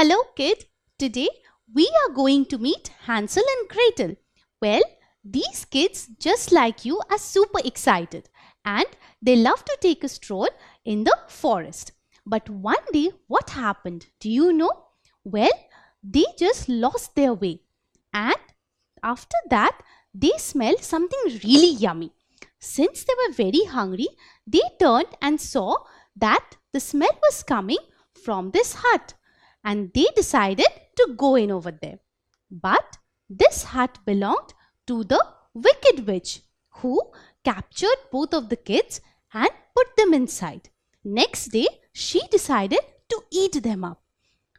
Hello kid, today we are going to meet Hansel and Gretel. Well, these kids just like you are super excited and they love to take a stroll in the forest. But one day what happened? Do you know? Well, they just lost their way and after that they smelled something really yummy. Since they were very hungry, they turned and saw that the smell was coming from this hut and they decided to go in over there. But this hut belonged to the wicked witch who captured both of the kids and put them inside. Next day, she decided to eat them up.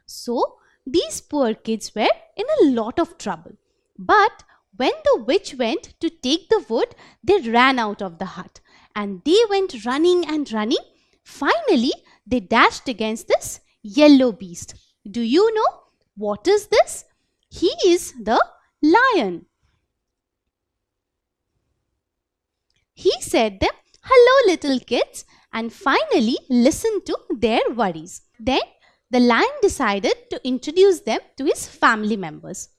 So, these poor kids were in a lot of trouble. But when the witch went to take the wood, they ran out of the hut and they went running and running. Finally, they dashed against this yellow beast. Do you know what is this? He is the lion. He said them, "Hello little kids," and finally listened to their worries. Then the lion decided to introduce them to his family members.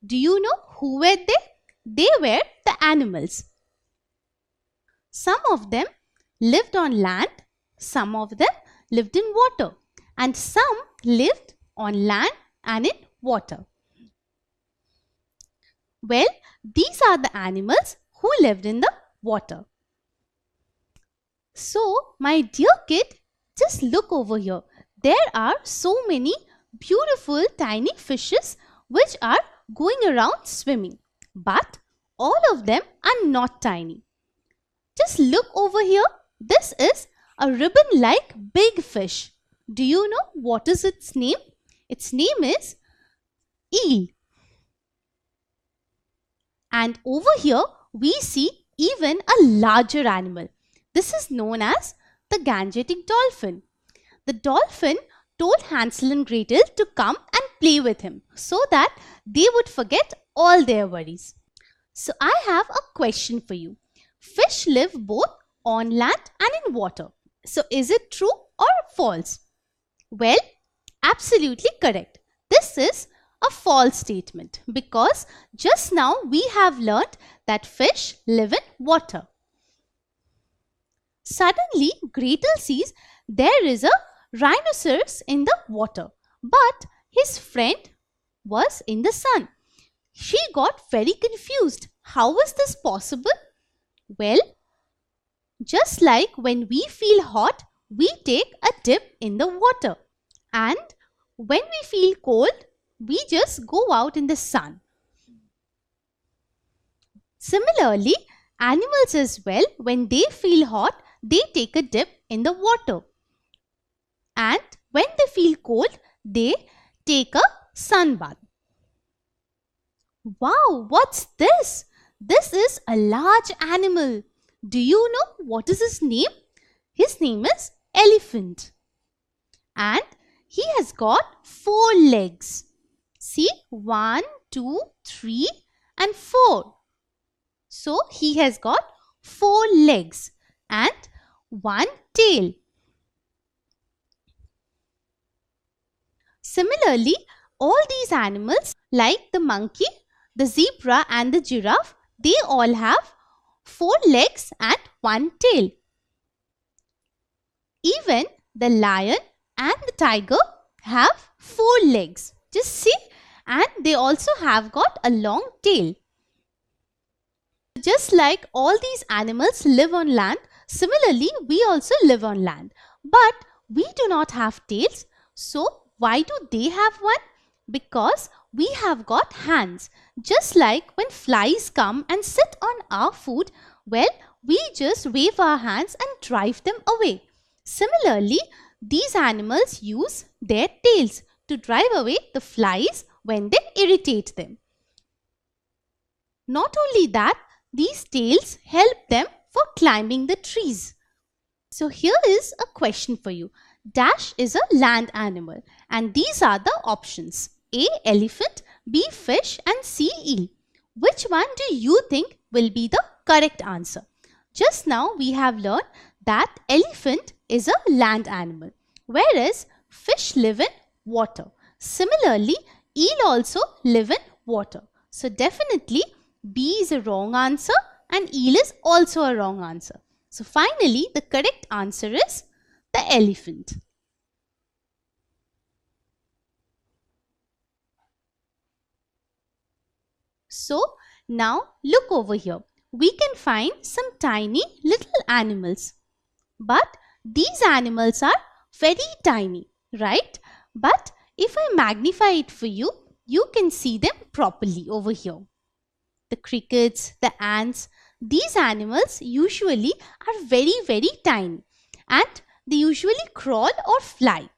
Do you know who were they? They were the animals. Some of them lived on land, some of them lived in water, and some lived on land and in water. Well, these are the animals who lived in the water. So, my dear kid, just look over here. There are so many beautiful tiny fishes which are going around swimming. But all of them are not tiny. Just look over here. This is a ribbon-like big fish. Do you know what is its name? Its name is eel. And over here we see even a larger animal. This is known as the Gangetic dolphin. The dolphin told Hansel and Gretel to come and play with him so that they would forget all their worries. So I have a question for you. Fish live both on land and in water. So is it true or false? Well, absolutely correct. This is a false statement because just now we have learnt that fish live in water. Suddenly, Gretel sees there is a rhinoceros in the water, but his friend was in the sun. She got very confused. How is this possible? Well, just like when we feel hot, we take a dip in the water. And when we feel cold, we just go out in the sun. Similarly, animals as well, when they feel hot, they take a dip in the water. And when they feel cold, they take a sunbath. Wow, what's this? This is a large animal. Do you know what is his name? His name is elephant. And he has got 4 legs. See, 1, 2, 3 and 4. So he has got 4 legs and 1 tail. Similarly, all these animals like the monkey, the zebra and the giraffe, they all have 4 legs and 1 tail. Even the lion and the tiger have 4 legs. Just see, and they also have got a long tail. Just like all these animals live on land, similarly we also live on land. But we do not have tails. So why do they have one? Because we have got hands. Just like when flies come and sit on our food, well, we just wave our hands and drive them away. Similarly, these animals use their tails to drive away the flies when they irritate them. Not only that, these tails help them for climbing the trees. So here is a question for you. Dash is a land animal and these are the options. A. Elephant, B. Fish and C. Eel. Which one do you think will be the correct answer? Just now we have learned that elephant is a land animal, whereas fish live in water. Similarly, eel also live in water. So definitely B is a wrong answer and eel is also a wrong answer. So finally, the correct answer is the elephant. So now look over here. We can find some tiny little animals. But these animals are very tiny, right? But if I magnify it for you, you can see them properly over here. The crickets, the ants, these animals usually are very, very tiny and they usually crawl or fly.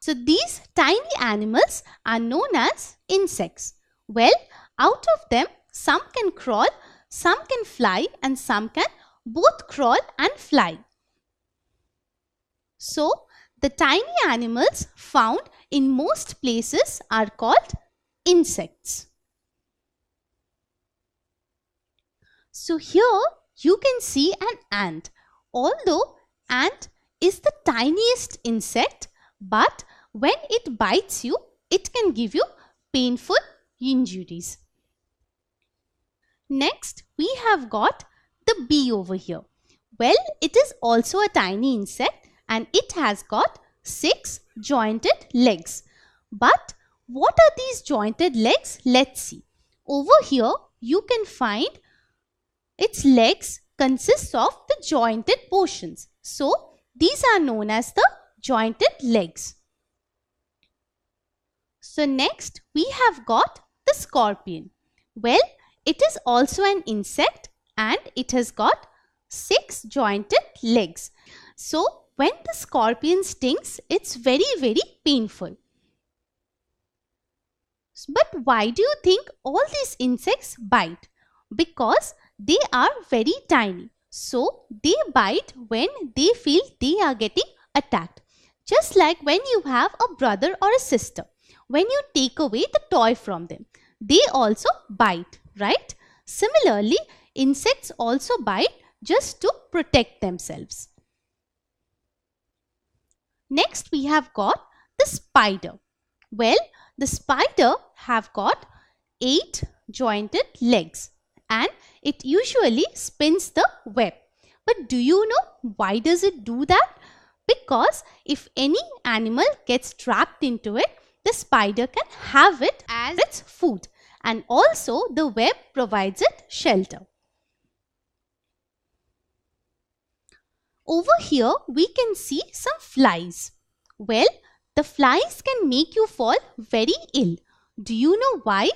So these tiny animals are known as insects. Well, out of them, some can crawl, some can fly and some can both crawl and fly. So the tiny animals found in most places are called insects. So here you can see an ant. Although ant is the tiniest insect, but when it bites you, it can give you painful injuries. Next, we have got the bee over here. Well, it is also a tiny insect and it has got 6 jointed legs. But what are these jointed legs? Let's see. Over here, you can find its legs consist of the jointed portions. So, these are known as the jointed legs. So, next we have got the scorpion. Well, it is also an insect and it has got 6 jointed legs. So, when the scorpion stings, it's very, very painful. But why do you think all these insects bite? Because they are very tiny. So, they bite when they feel they are getting attacked. Just like when you have a brother or a sister. When you take away the toy from them, they also bite, right? Similarly, insects also bite just to protect themselves. Next, we have got the spider. Well, the spider have got 8 jointed legs and it usually spins the web. But do you know why does it do that? Because if any animal gets trapped into it, the spider can have it as its food and also the web provides it shelter. Over here we can see some flies. Well, the flies can make you fall very ill. Do you know why?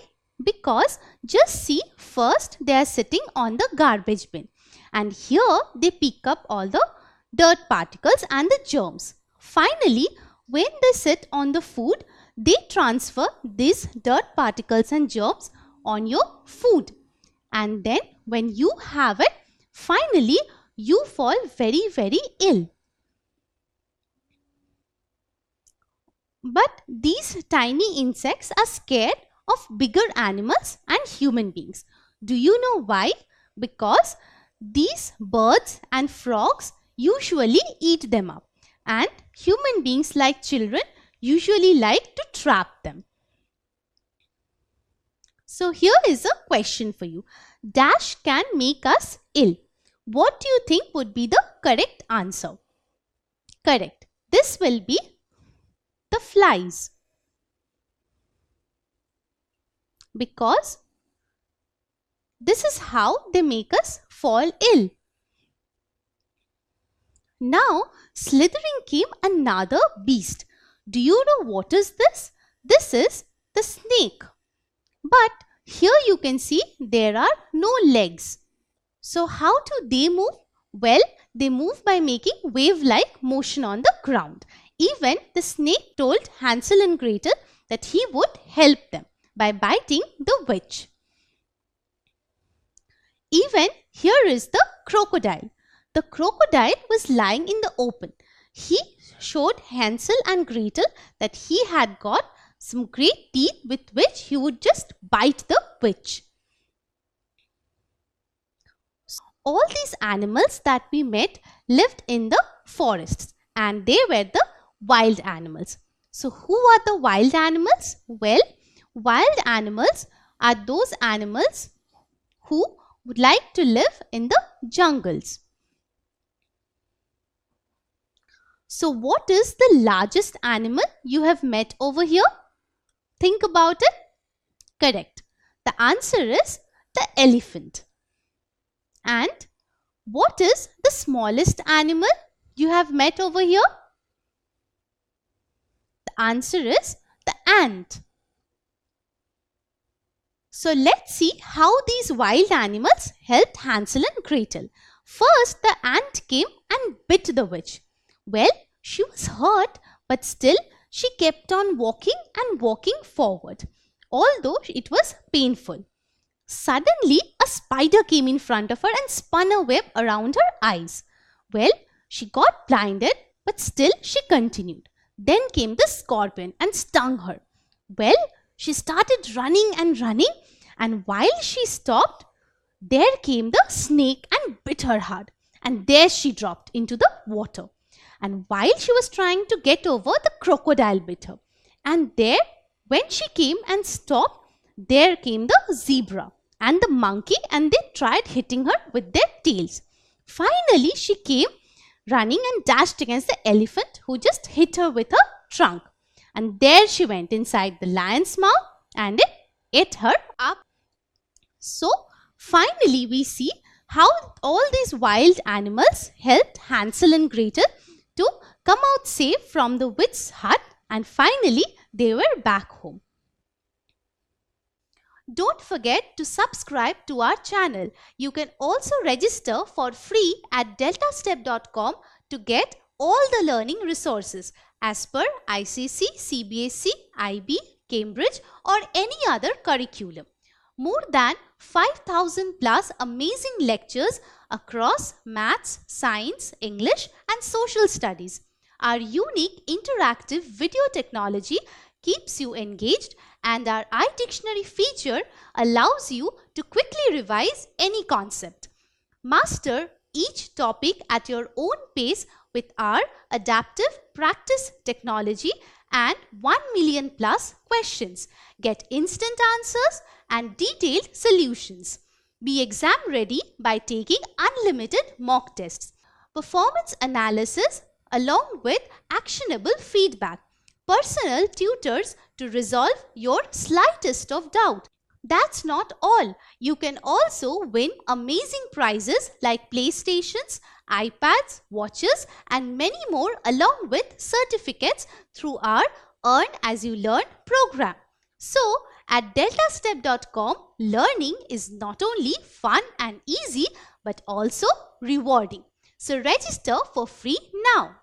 Because just see, first they are sitting on the garbage bin and here they pick up all the dirt particles and the germs. Finally, when they sit on the food, they transfer these dirt particles and germs on your food. And then when you have it, finally you fall very, very ill. But these tiny insects are scared of bigger animals and human beings. Do you know why? Because these birds and frogs usually eat them up and human beings like children usually like to trap them. So here is a question for you. Dash can make us ill. What do you think would be the correct answer? Correct. This will be the flies. Because this is how they make us fall ill. Now, slithering came another beast. Do you know what is this? This is the snake. But here you can see there are no legs. So how do they move? Well, they move by making wave-like motion on the ground. Even the snake told Hansel and Gretel that he would help them by biting the witch. Even here is the crocodile. The crocodile was lying in the open. He showed Hansel and Gretel that he had got some great teeth with which he would just bite the witch. All these animals that we met lived in the forests and they were the wild animals. So who are the wild animals? Well, wild animals are those animals who would like to live in the jungles. So what is the largest animal you have met over here? Think about it. Correct. The answer is the elephant. And what is the smallest animal you have met over here? The answer is the ant. So let's see how these wild animals helped Hansel and Gretel. First, the ant came and bit the witch. Well, she was hurt, but still she kept on walking and walking forward, although it was painful. Suddenly, a spider came in front of her and spun a web around her eyes. Well, she got blinded, but still she continued. Then came the scorpion and stung her. Well, she started running and running, and while she stopped, there came the snake and bit her hard. And there she dropped into the water. And while she was trying to get over, the crocodile bit her. And there, when she came and stopped, there came the zebra and the monkey, and they tried hitting her with their tails. Finally, she came running and dashed against the elephant, who just hit her with her trunk. And there she went inside the lion's mouth, and it ate her up. So finally we see how all these wild animals helped Hansel and Gretel to come out safe from the witch's hut, and finally they were back home. Don't forget to subscribe to our channel. You can also register for free at deltastep.com to get all the learning resources as per ICC, CBSE, IB, Cambridge or any other curriculum. More than 5,000 plus amazing lectures across maths, science, English and social studies. Our unique interactive video technology keeps you engaged, and our iDictionary feature allows you to quickly revise any concept. Master each topic at your own pace with our adaptive practice technology and 1 million plus questions. Get instant answers and detailed solutions. Be exam ready by taking unlimited mock tests, performance analysis along with actionable feedback, personal tutors to resolve your slightest of doubt. That's not all. You can also win amazing prizes like PlayStations, iPads, watches and many more along with certificates through our Earn As You Learn program. So at deltastep.com, learning is not only fun and easy but also rewarding. So register for free now.